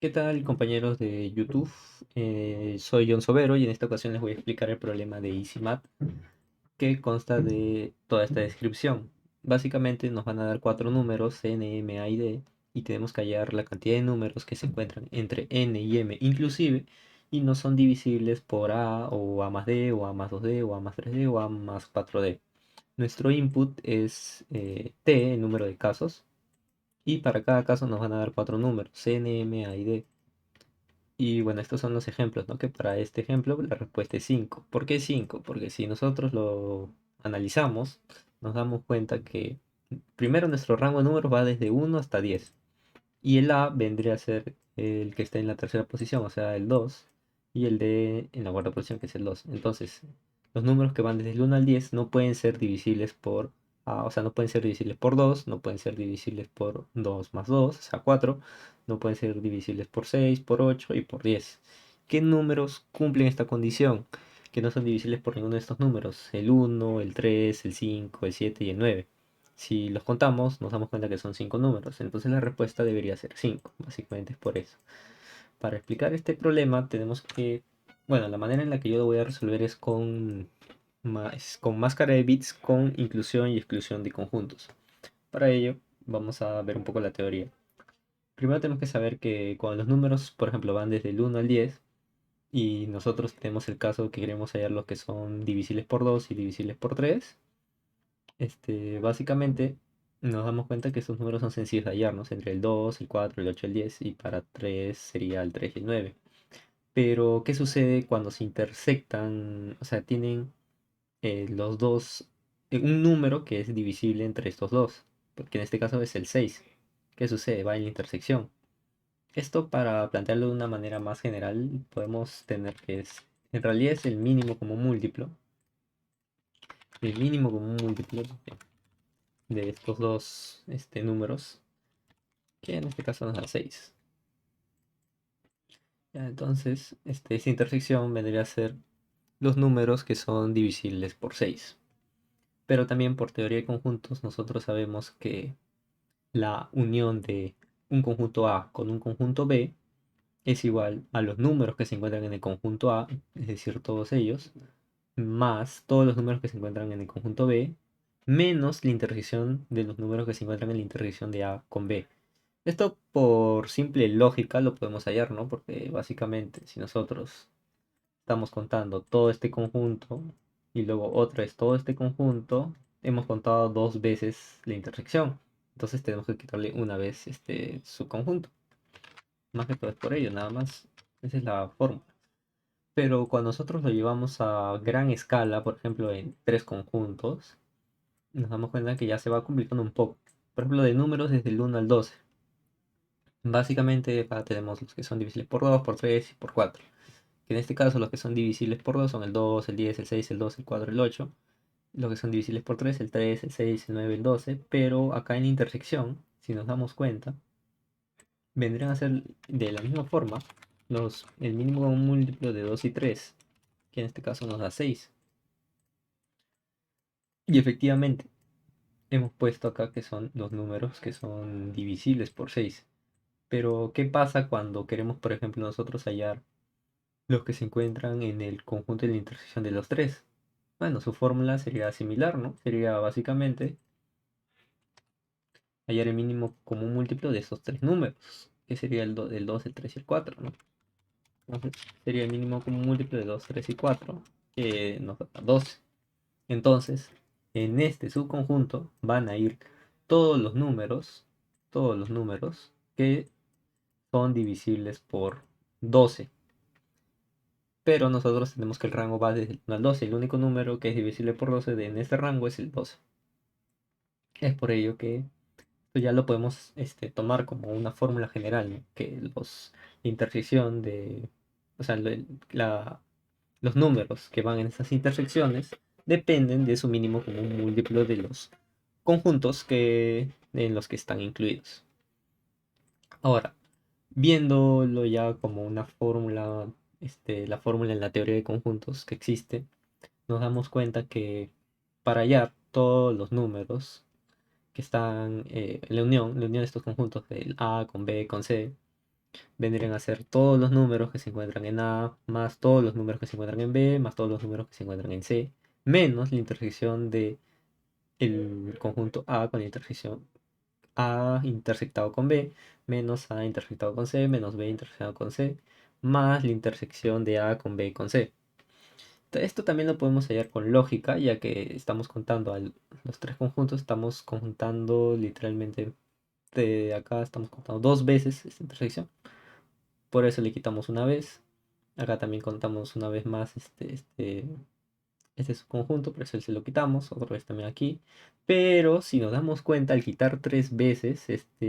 ¿Qué tal, compañeros de YouTube? Soy John Sobero y en esta ocasión les voy a explicar el problema de EasyMath que consta de toda esta descripción. Básicamente nos van a dar cuatro números, n, m, a y d, y tenemos que hallar la cantidad de números que se encuentran entre n y m inclusive y no son divisibles por a o a más d o a más 2d o a más 3d o a más 4d. Nuestro input es t, el número de casos, y para cada caso nos van a dar cuatro números, n, m, a y d. Y bueno, estos son los ejemplos, ¿no? Que para este ejemplo la respuesta es 5. ¿Por qué 5? Porque si nosotros lo analizamos, nos damos cuenta que primero nuestro rango de números va desde 1 hasta 10. Y el A vendría a ser el que está en la tercera posición, o sea, el 2. Y el D en la cuarta posición, que es el 2. Entonces, los números que van desde el 1 al 10 no pueden ser divisibles por A, o sea, no pueden ser divisibles por 2, no pueden ser divisibles por 2 más 2, o sea, 4, no pueden ser divisibles por 6, por 8 y por 10. ¿Qué números cumplen esta condición? Que no son divisibles por ninguno de estos números, el 1, el 3, el 5, el 7 y el 9. Si los contamos, nos damos cuenta que son 5 números, entonces la respuesta debería ser 5. Básicamente es por eso. Para explicar este problema tenemos que, bueno, la manera en la que yo lo voy a resolver es con máscara de bits con inclusión y exclusión de conjuntos. Para ello, vamos a ver un poco la teoría. Primero tenemos que saber que cuando los números, por ejemplo, van desde el 1 al 10, y nosotros tenemos el caso que queremos hallar los que son divisibles por 2 y divisibles por 3. Básicamente nos damos cuenta que estos números son sencillos de hallarnos entre el 2, el 4, el 8, el 10, y para 3 sería el 3 y el 9. Pero, ¿qué sucede cuando se intersectan? O sea, tienen los dos, un número que es divisible entre estos dos, porque en este caso es el 6. ¿Qué sucede? Va en la intersección. Esto, para plantearlo de una manera más general, podemos tener que en realidad es el mínimo común múltiplo. El mínimo común múltiplo de estos dos números, que en este caso nos da 6. Ya, entonces, esta intersección vendría a ser los números que son divisibles por 6. Pero también por teoría de conjuntos nosotros sabemos que la unión de un conjunto A con un conjunto B es igual a los números que se encuentran en el conjunto A, es decir, todos ellos, más todos los números que se encuentran en el conjunto B, menos la intersección de los números que se encuentran en la intersección de A con B. Esto por simple lógica lo podemos hallar, ¿no? Porque básicamente si nosotros estamos contando todo este conjunto y luego otra es todo este conjunto, hemos contado dos veces la intersección. Entonces tenemos que quitarle una vez su conjunto. Más que todo es por ello, nada más. Esa es la fórmula. Pero cuando nosotros lo llevamos a gran escala, por ejemplo en tres conjuntos, nos damos cuenta que ya se va complicando un poco. Por ejemplo, de números desde el 1 al 12. Básicamente acá tenemos los que son divisibles por 2, por 3 y por 4. Que en este caso los que son divisibles por 2 son el 2, el 10, el 6, el 2, el 4, el 8. Los que son divisibles por 3, el 3, el 6, el 9, el 12. Pero acá en la intersección, si nos damos cuenta, vendrían a ser de la misma forma el mínimo común múltiplo de 2 y 3, que en este caso nos da 6. Y efectivamente, hemos puesto acá que son los números que son divisibles por 6. Pero, ¿qué pasa cuando queremos, por ejemplo, nosotros hallar los que se encuentran en el conjunto de la intersección de los tres? Bueno, su fórmula sería similar, ¿no? Sería básicamente hallar el mínimo común múltiplo de esos tres números, que sería el 2, el 3 y el 4, ¿no? Entonces, sería el mínimo común múltiplo de 2, 3 y 4, que nos da 12. Entonces, en este subconjunto van a ir todos los números que son divisibles por 12. Pero nosotros tenemos que el rango va desde el 1 al 12. El único número que es divisible por 12 en este rango es el 12. Es por ello que esto ya lo podemos tomar como una fórmula general, ¿no? Que la intersección de, o sea, los números que van en esas intersecciones dependen de su mínimo común múltiplo de los conjuntos en los que están incluidos. Ahora, viéndolo ya como una fórmula, la fórmula en la teoría de conjuntos que existe, nos damos cuenta que para hallar todos los números que están en la unión de estos conjuntos, del A con B con C, vendrían a ser todos los números que se encuentran en A, más todos los números que se encuentran en B, más todos los números que se encuentran en C, menos la intersección de el conjunto A con la intersección A intersectado con B, menos A intersectado con C, menos B intersectado con C, más la intersección de A con B con C. Esto también lo podemos hallar con lógica, ya que estamos contando los tres conjuntos, estamos contando literalmente de acá, estamos contando dos veces esta intersección. Por eso le quitamos una vez. Acá también contamos una vez más este subconjunto, por eso se lo quitamos, otra vez también aquí. Pero si nos damos cuenta, al quitar tres veces esta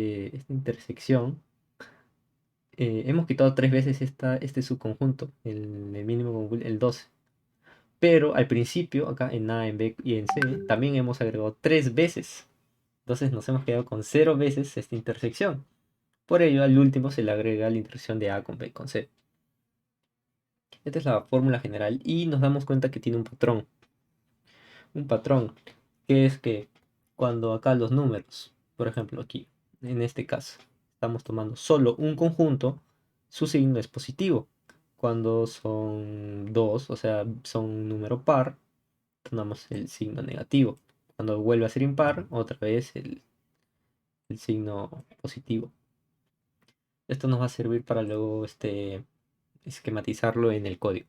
intersección, hemos quitado tres veces este subconjunto, el mínimo común, el 12. Pero al principio, acá en A, en B y en C, también hemos agregado tres veces. Entonces nos hemos quedado con cero veces esta intersección. Por ello, al último se le agrega la intersección de A con B con C. Esta es la fórmula general y nos damos cuenta que tiene un patrón. Un patrón que es que cuando acá los números, por ejemplo aquí, en este caso, estamos tomando solo un conjunto, su signo es positivo. Cuando son dos, o sea, son un número par, tomamos el signo negativo. Cuando vuelve a ser impar, otra vez el signo positivo. Esto nos va a servir para luego esquematizarlo en el código.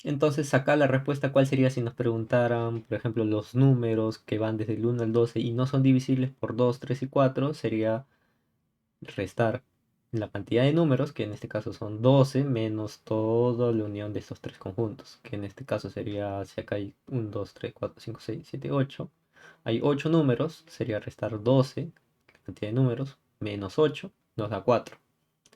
Entonces, acá la respuesta, ¿cuál sería si nos preguntaran, por ejemplo, los números que van desde el 1 al 12 y no son divisibles por 2, 3 y 4? Sería restar la cantidad de números, que en este caso son 12, menos toda la unión de estos tres conjuntos, que en este caso sería, si acá hay 1, 2, 3, 4, 5, 6, 7, 8, hay 8 números, sería restar 12, la cantidad de números, menos 8, nos da 4.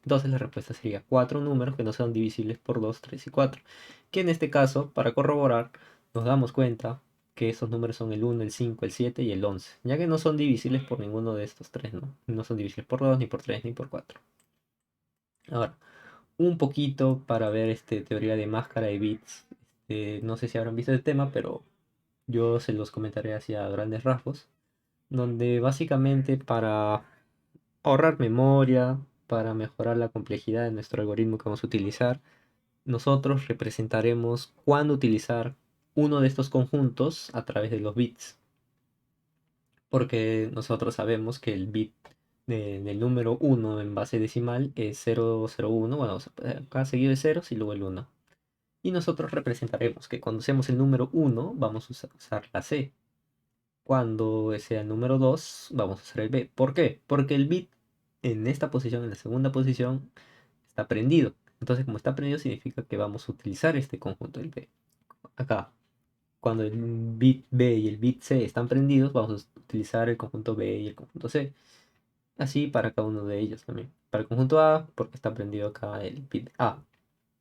Entonces la respuesta sería 4 números que no son divisibles por 2, 3 y 4. Que en este caso, para corroborar, nos damos cuenta que esos números son el 1, el 5, el 7 y el 11, ya que no son divisibles por ninguno de estos tres, ¿no? No son divisibles por 2, ni por 3, ni por 4. Ahora, un poquito para ver teoría de máscara de bits. No sé si habrán visto el tema, pero yo se los comentaré así a grandes rasgos, donde básicamente para ahorrar memoria, para mejorar la complejidad de nuestro algoritmo que vamos a utilizar, nosotros representaremos cuándo utilizar uno de estos conjuntos a través de los bits. Porque nosotros sabemos que el bit del número 1 en base decimal es 001, bueno, acá seguido de ceros y luego el 1. Y nosotros representaremos que cuando usemos el número 1 vamos a usar la C. Cuando sea el número 2 vamos a usar el B. ¿Por qué? Porque el bit en esta posición, en la segunda posición, está prendido. Entonces, como está prendido, significa que vamos a utilizar este conjunto del B. Acá, cuando el bit B y el bit C están prendidos, vamos a utilizar el conjunto B y el conjunto C. Así para cada uno de ellos también. Para el conjunto A, porque está prendido acá el bit A.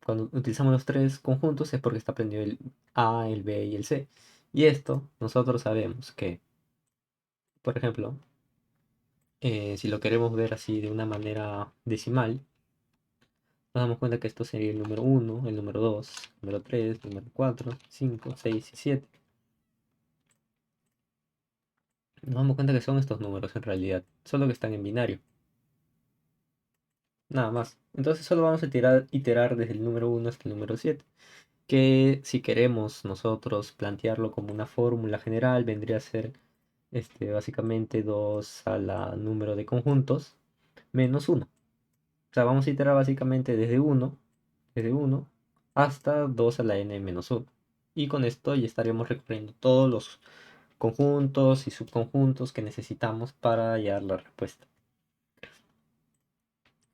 Cuando utilizamos los tres conjuntos es porque está prendido el A, el B y el C. Y esto nosotros sabemos que, por ejemplo, si lo queremos ver así de una manera decimal, nos damos cuenta que esto sería el número 1, el número 2, el número 3, el número 4, 5, 6 y 7. Nos damos cuenta que son estos números en realidad, solo que están en binario. Nada más. Entonces solo vamos a iterar desde el número 1 hasta el número 7. Que si queremos nosotros plantearlo como una fórmula general, vendría a ser básicamente 2 a la número de conjuntos menos 1. O sea, vamos a iterar básicamente desde uno hasta 2 a la n menos 1. Y con esto ya estaríamos recorriendo todos los conjuntos y subconjuntos que necesitamos para hallar la respuesta.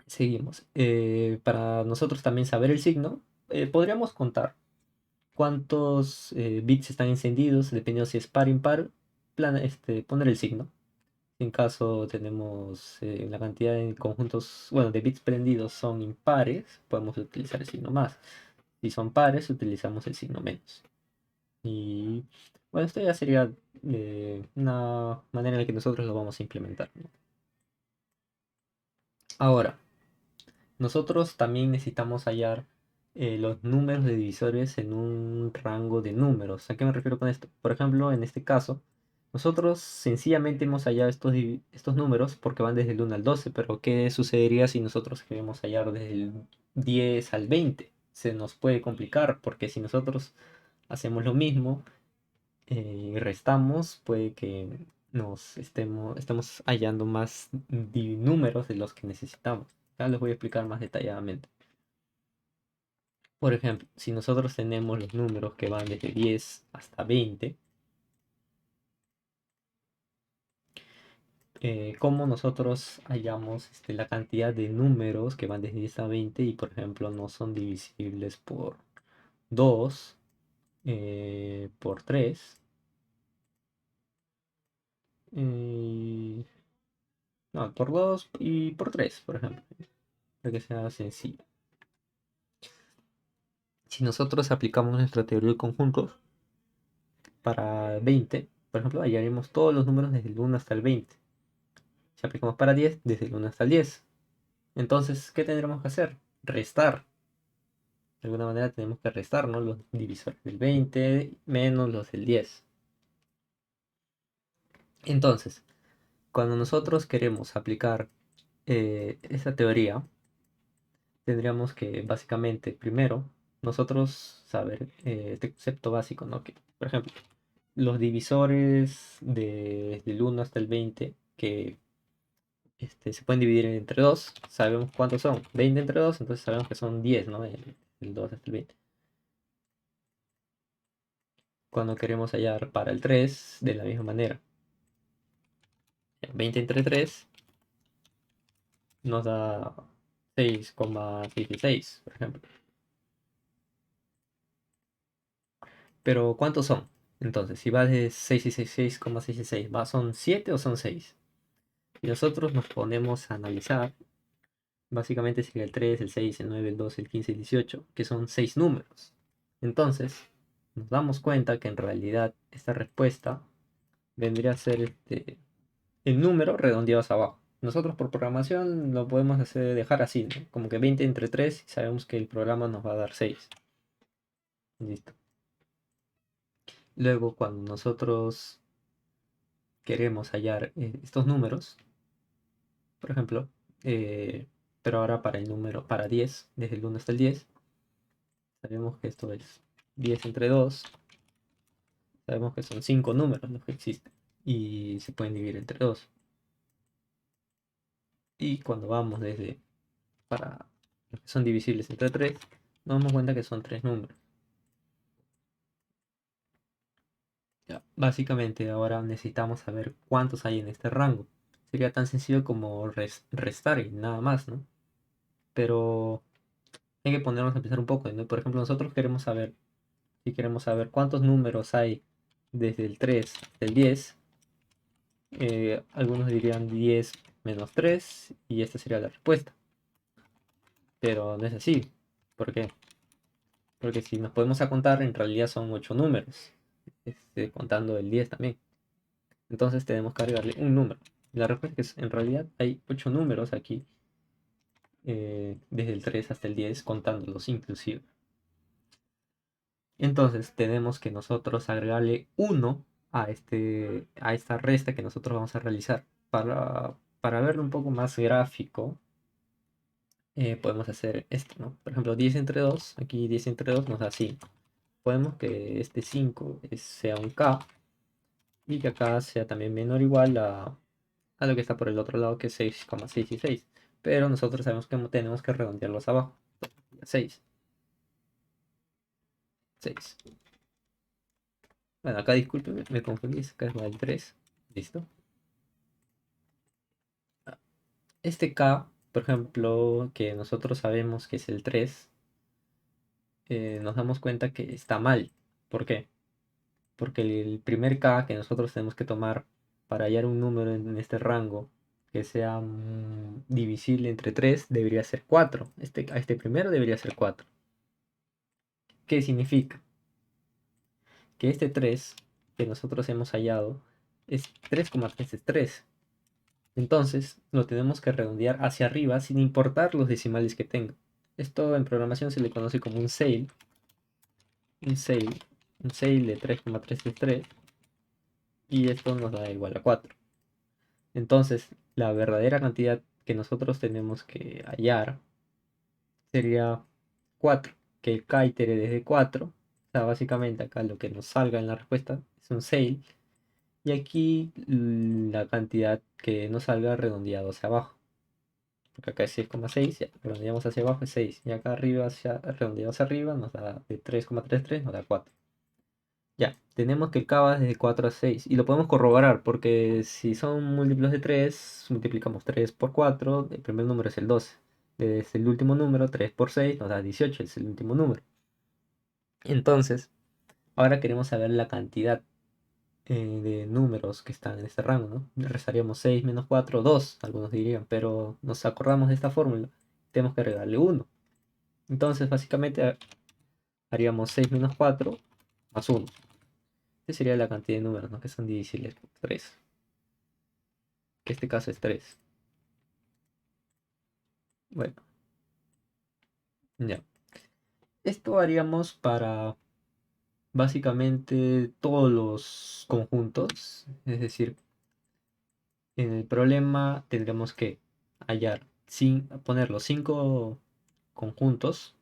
Seguimos. Para nosotros también saber el signo, podríamos contar cuántos bits están encendidos, dependiendo si es par o impar, poner el signo. En caso tenemos la cantidad de conjuntos, bueno, de bits prendidos son impares, podemos utilizar el signo más. Si son pares, utilizamos el signo menos. Y bueno, esto ya sería una manera en la que nosotros lo vamos a implementar, ¿no? Ahora, nosotros también necesitamos hallar los números de divisores en un rango de números. ¿A qué me refiero con esto? Por ejemplo, en este caso, Nosotros sencillamente hemos hallado estos números porque van desde el 1 al 12, pero ¿qué sucedería si nosotros queremos hallar desde el 10 al 20? Se nos puede complicar porque si nosotros hacemos lo mismo y restamos, puede que estemos hallando más números de los que necesitamos. Ya les voy a explicar más detalladamente. Por ejemplo, si nosotros tenemos los números que van desde 10 hasta 20, cómo nosotros hallamos la cantidad de números que van desde 10 a 20 y por ejemplo no son divisibles por 2, por 3, no, por 2 y por 3, por ejemplo, para que sea sencillo. Si nosotros aplicamos nuestra teoría de conjuntos para 20, por ejemplo, hallaremos todos los números desde el 1 hasta el 20. Si aplicamos para 10, desde el 1 hasta el 10. Entonces, ¿qué tendremos que hacer? Restar. De alguna manera tenemos que restar, ¿no? Los divisores del 20 menos los del 10. Entonces, cuando nosotros queremos aplicar esa teoría, tendríamos que básicamente primero nosotros saber este concepto básico, ¿no? Que, por ejemplo, los divisores del 1 hasta el 20 que se pueden dividir entre 2, sabemos cuántos son. 20 entre 2, entonces sabemos que son 10, ¿no? El 2 hasta el 20. Cuando queremos hallar para el 3, de la misma manera. 20 entre 3 nos da 6,66, por ejemplo. Pero ¿cuántos son? Entonces, si va de 6,66, ¿va? ¿Son 7 o son 6? Y nosotros nos ponemos a analizar, básicamente sería el 3, el 6, el 9, el 12, el 15, el 18, que son 6 números. Entonces, nos damos cuenta que en realidad esta respuesta vendría a ser el número redondeados abajo. Nosotros por programación lo podemos dejar así, ¿no? Como que 20 entre 3 y sabemos que el programa nos va a dar 6. Listo. Luego, cuando nosotros queremos hallar estos números, por ejemplo, eh, pero ahora para el número, para 10, desde el 1 hasta el 10, sabemos que esto es 10 entre 2, sabemos que son 5 números los que existen y se pueden dividir entre 2. Y cuando vamos desde para los que son divisibles entre 3, nos damos cuenta que son 3 números. Ya, básicamente ahora necesitamos saber cuántos hay en este rango. Sería tan sencillo como restar y nada más, ¿no? Pero hay que ponernos a pensar un poco, ¿no? Por ejemplo, nosotros queremos saber, si queremos saber cuántos números hay desde el 3 hasta el 10, algunos dirían 10 menos 3 y esta sería la respuesta. Pero no es así. ¿Por qué? Porque si nos podemos a contar, en realidad son 8 números, contando el 10 también. Entonces tenemos que agregarle un número. La respuesta es que en realidad hay 8 números aquí, desde el 3 hasta el 10, contándolos inclusive. Entonces tenemos que nosotros agregarle 1 a esta resta que nosotros vamos a realizar. Para verlo un poco más gráfico, podemos hacer esto, ¿no? Por ejemplo, 10 entre 2, aquí 10 entre 2 nos da 5. Podemos que este 5 sea un K y que acá sea también menor o igual a lo que está por el otro lado, que es 6,66. Pero nosotros sabemos que tenemos que redondearlos abajo. 6. 6. Bueno, acá disculpen, me confundí. Acá es el 3. Listo. Este K, por ejemplo, que nosotros sabemos que es el 3, nos damos cuenta que está mal. ¿Por qué? Porque el primer K que nosotros tenemos que tomar para hallar un número en este rango que sea divisible entre 3 debería ser 4. Este primero debería ser 4. ¿Qué significa? Que este 3 que nosotros hemos hallado es 3,3. Entonces lo tenemos que redondear hacia arriba sin importar los decimales que tenga. Esto en programación se le conoce como un un SAIL de 3,333. y esto nos da igual a 4. Entonces, la verdadera cantidad que nosotros tenemos que hallar sería 4, que el k itere desde 4. O sea, básicamente acá lo que nos salga en la respuesta es un 6. Y aquí la cantidad que nos salga redondeado hacia abajo. Porque acá es 6,6, ya, redondeamos hacia abajo es 6. Y acá arriba, redondeado hacia arriba, nos da de 3,33, nos da 4. Ya, tenemos que el k va desde 4 a 6. Y lo podemos corroborar, porque si son múltiplos de 3, multiplicamos 3 por 4, el primer número es el 12. Desde el último número, 3 por 6, nos da 18, es el último número. Entonces, ahora queremos saber la cantidad de números que están en este rango, ¿no? Le restaríamos 6 menos 4, 2, algunos dirían, pero nos acordamos de esta fórmula, tenemos que agregarle 1. Entonces, básicamente haríamos 6 menos 4 más 1. Esta sería la cantidad de números, ¿no? Que son divisibles por 3. Que este caso es 3. Bueno, ya. Esto haríamos para básicamente todos los conjuntos. Es decir, en el problema tendremos que hallar, sin poner los 5 conjuntos,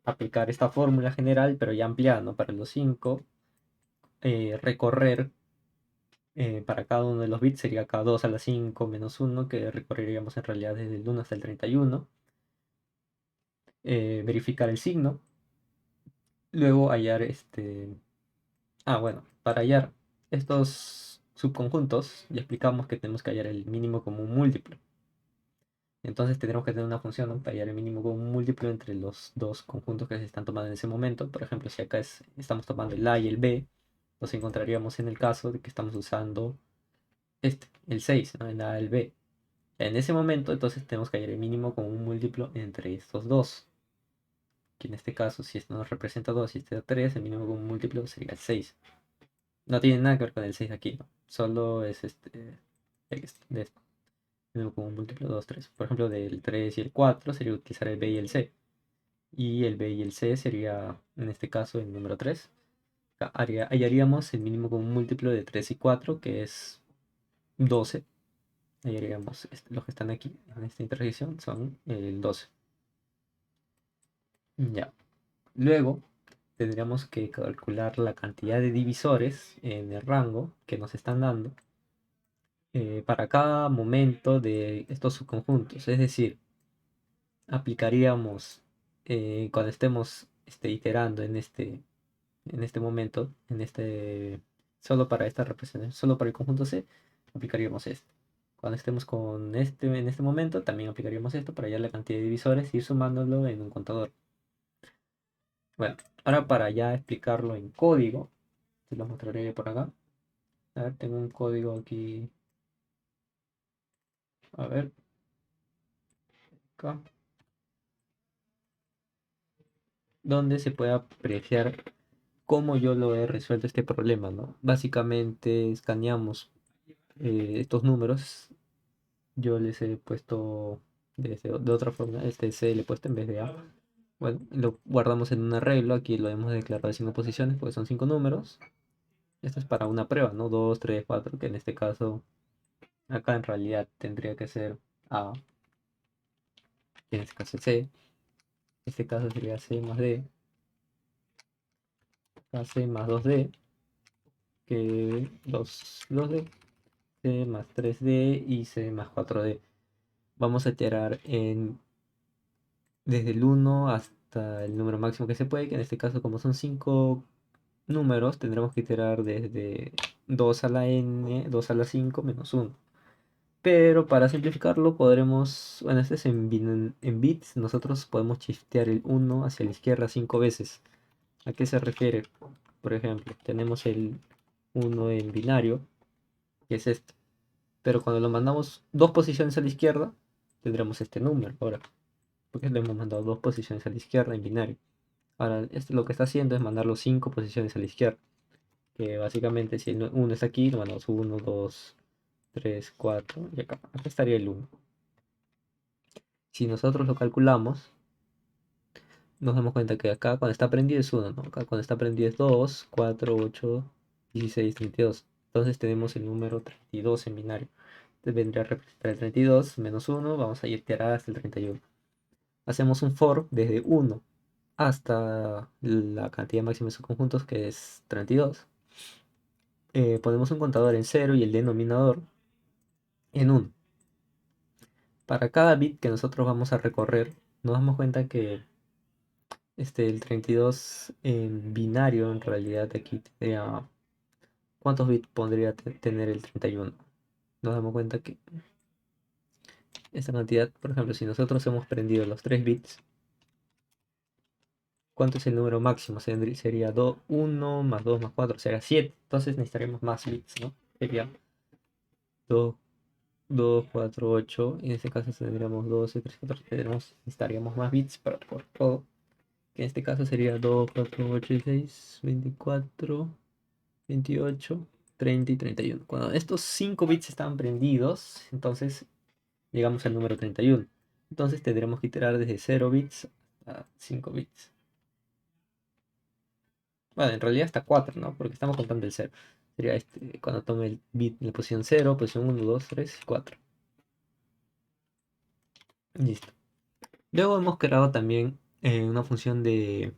aplicar esta fórmula general, pero ya ampliada, ¿no? Para los 5, recorrer para cada uno de los bits sería cada 2 a la 5 menos 1, que recorreríamos en realidad desde el 1 hasta el 31. Verificar el signo, luego hallar bueno, para hallar estos subconjuntos, ya explicamos que tenemos que hallar el mínimo común múltiplo. Entonces tendremos que tener una función, ¿no? Para hallar el mínimo común múltiplo entre los dos conjuntos que se están tomando en ese momento. Por ejemplo, si acá estamos tomando el A y el B, nos encontraríamos en el caso de que estamos usando el 6, ¿no? El A y el B. En ese momento, entonces tenemos que hallar el mínimo común múltiplo entre estos dos. Que en este caso, si esto nos representa 2 y este da 3, el mínimo común múltiplo sería el 6. No tiene nada que ver con el 6 aquí, ¿no? Solo es de esto. Mínimo común múltiplo 2, 3. Por ejemplo, del 3 y el 4 sería utilizar el B y el C. Y el B y el C sería, en este caso, el número 3. Hallaríamos el mínimo común múltiplo de 3 y 4, que es 12. Hallaríamos los que están aquí en esta intersección son el 12. Ya. Luego tendríamos que calcular la cantidad de divisores en el rango que nos están dando para cada momento de estos subconjuntos. Es decir, aplicaríamos cuando estemos iterando en este momento, solo para esta representación, solo para el conjunto C, aplicaríamos esto. Cuando estemos en este momento, también aplicaríamos esto para hallar la cantidad de divisores y ir sumándolo en un contador. Bueno, ahora para ya explicarlo en código, se los mostraré yo por acá. A ver, tengo un código aquí. A ver, acá. Donde se puede apreciar cómo yo lo he resuelto este problema, ¿no? Básicamente escaneamos estos números. Yo les he puesto de otra forma, este C le he puesto en vez de A. Bueno, lo guardamos en un arreglo. Aquí lo hemos declarado de 5 posiciones porque son 5 números. Esto es para una prueba, ¿no? 2, 3, 4, que en este caso, acá en realidad tendría que ser A, que en este caso es C. En este caso sería C más D, C más 2D, que 2D, C más 3D y C más 4D. Vamos a iterar desde el 1 hasta el número máximo que se puede, que en este caso como son 5 números, tendremos que iterar desde 2 a la n, 2 a la 5 menos 1. Pero para simplificarlo podremos, bueno, este es en bits, nosotros podemos shiftear el 1 hacia la izquierda 5 veces. ¿A qué se refiere? Por ejemplo, tenemos el 1 en binario, que es este. Pero cuando lo mandamos 2 posiciones a la izquierda, tendremos este número ahora. Porque lo hemos mandado 2 posiciones a la izquierda en binario. Ahora, esto lo que está haciendo es mandarlo 5 posiciones a la izquierda. Que básicamente si el 1 está aquí, lo mandamos 1, 2, 3, 4. Y acá estaría el 1. Si nosotros lo calculamos, nos damos cuenta que acá cuando está prendido es 1, ¿no? Acá cuando está prendido es 2, 4, 8, 16, 32. Entonces tenemos el número 32 en binario. Entonces vendría a representar el 32 menos 1, vamos a iterar hasta el 31. Hacemos un for desde 1 hasta la cantidad máxima de sus conjuntos, que es 32. Ponemos un contador en 0 y el denominador en 1. Para cada bit que nosotros vamos a recorrer, nos damos cuenta que el 32 en binario en realidad aquí tendría... ¿Cuántos bits podría tener el 31? Nos damos cuenta que esta cantidad, por ejemplo, si nosotros hemos prendido los 3 bits, ¿cuánto es el número máximo? Sería 1 más 2 más 4, será 7. Entonces necesitaremos más bits, ¿no? Sería 2, 2, 4, 8. En este caso tendríamos 12, 13, 14. Necesitaríamos más bits por todo. Que en este caso sería 2, 4, 8, 16, 24, 28, 30 y 31. Cuando estos 5 bits están prendidos, entonces llegamos al número 31. Entonces tendremos que iterar desde 0 bits a 5 bits. Bueno, en realidad hasta 4, ¿no? Porque estamos contando el 0. Sería cuando tome el bit en la posición 0, posición 1, 2, 3 y 4. Listo. Luego hemos creado también una función de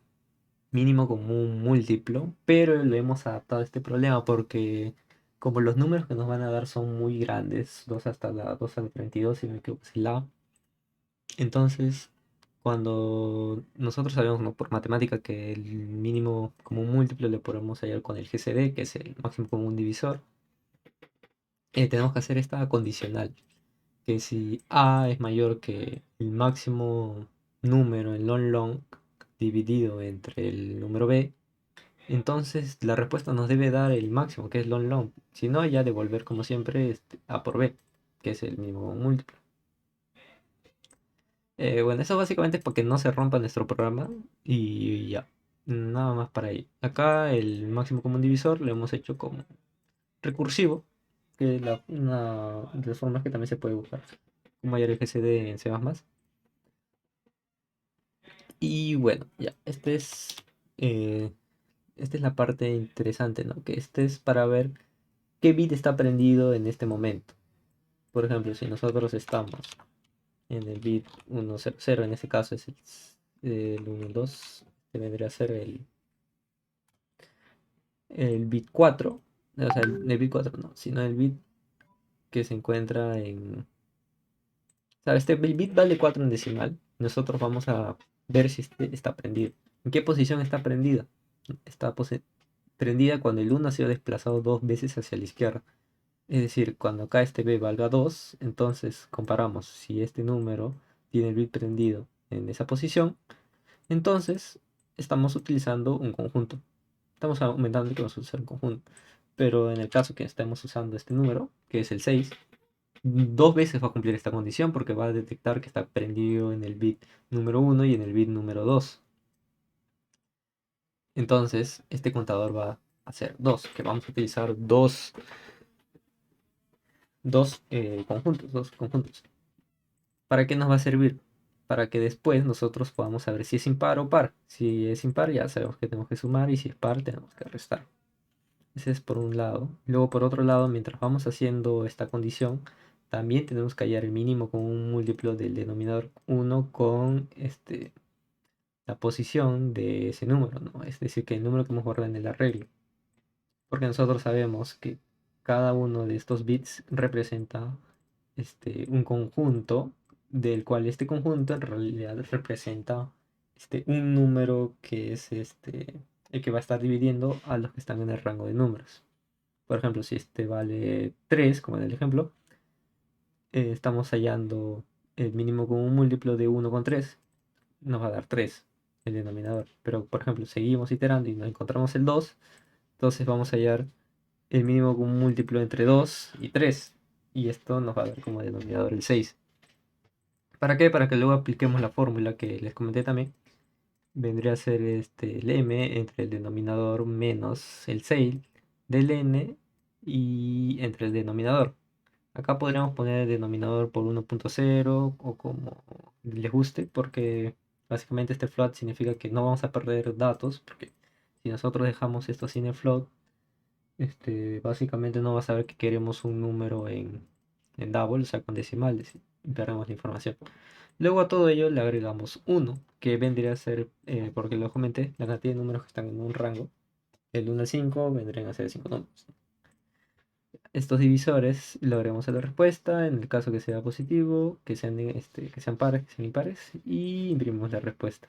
mínimo común múltiplo, pero le hemos adaptado a este problema porque como los números que nos van a dar son muy grandes, 2 hasta la 2 a la 32, si no me equivoco, es la. Entonces, cuando nosotros sabemos, ¿no?, por matemática que el mínimo común múltiplo le podemos hallar con el GCD, que es el máximo común divisor, tenemos que hacer esta condicional, que si A es mayor que el máximo número en long long dividido entre el número B, entonces la respuesta nos debe dar el máximo, que es long long. Si no, ya devolver como siempre A por B, que es el mínimo múltiplo. Bueno, eso básicamente es para que no se rompa nuestro programa y ya. Nada más para ahí. Acá el máximo común divisor lo hemos hecho como recursivo, que es una de las formas que también se puede buscar un mayor FCD en C++. Y bueno, ya, eh, esta es la parte interesante, ¿no? Que este es para ver qué bit está prendido en este momento. Por ejemplo, si nosotros estamos en el bit 100, en este caso es el 1, 2, que vendría a ser el bit 4, o sea, el bit 4 no, sino el bit que se encuentra en... ¿Sabes? El bit vale 4 en decimal. Nosotros vamos a ver si está prendido. ¿En qué posición está prendida? Está prendida cuando el 1 ha sido desplazado 2 veces hacia la izquierda. Es decir, cuando acá este B valga 2, entonces comparamos si este número tiene el bit prendido en esa posición, entonces estamos utilizando un conjunto. Estamos aumentando que vamos a usar un conjunto. Pero en el caso que estemos usando este número, que es el 6, 2 veces va a cumplir esta condición porque va a detectar que está prendido en el bit número 1 y en el bit número 2. Entonces, este contador va a ser 2, que vamos a utilizar dos conjuntos. ¿Para qué nos va a servir? Para que después nosotros podamos saber si es impar o par. Si es impar ya sabemos que tenemos que sumar y si es par tenemos que restar. Ese es por un lado. Luego por otro lado, mientras vamos haciendo esta condición, también tenemos que hallar el mínimo con un múltiplo del denominador 1 con la posición de ese número, ¿no? Es decir, que el número que hemos guardado en el arreglo. Porque nosotros sabemos que cada uno de estos bits representa un conjunto, del cual este conjunto en realidad representa un número que es el que va a estar dividiendo a los que están en el rango de números. Por ejemplo, si este vale 3, como en el ejemplo, estamos hallando el mínimo común múltiplo de 1 con 3, nos va a dar 3 el denominador. Pero, por ejemplo, seguimos iterando y nos encontramos el 2, entonces vamos a hallar el mínimo común múltiplo entre 2 y 3. Y esto nos va a dar como denominador el 6. ¿Para qué? Para que luego apliquemos la fórmula que les comenté también. Vendría a ser el m entre el denominador menos el 6 del n y entre el denominador. Acá podríamos poner el denominador por 1.0 o como les guste, porque básicamente este float significa que no vamos a perder datos, porque si nosotros dejamos esto sin el float, Básicamente no va a saber que queremos un número en double, o sea, con decimales, y perdemos la información. Luego a todo ello le agregamos uno que vendría a ser, porque lo comenté, la cantidad de números que están en un rango. El 1 al 5 vendrían a ser 5 números. Estos divisores le agregamos a la respuesta, en el caso que sea positivo, que sean pares, que sean impares, y imprimimos la respuesta.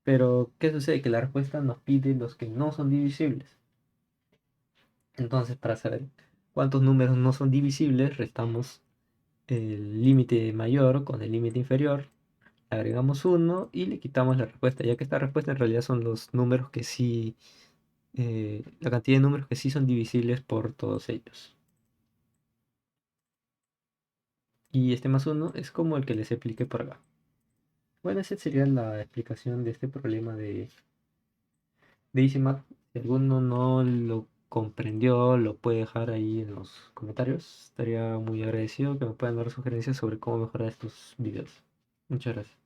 Pero, ¿qué sucede? Que la respuesta nos pide los que no son divisibles. Entonces, para saber cuántos números no son divisibles, restamos el límite mayor con el límite inferior, le agregamos uno y le quitamos la respuesta, ya que esta respuesta en realidad son los números que sí, la cantidad de números que sí son divisibles por todos ellos. Y este más uno es como el que les expliqué por acá. Bueno, esa sería la explicación de este problema de EasyMath. Si alguno no lo comprendió, lo puede dejar ahí en los comentarios. Estaría muy agradecido que me puedan dar sugerencias sobre cómo mejorar estos videos. Muchas gracias.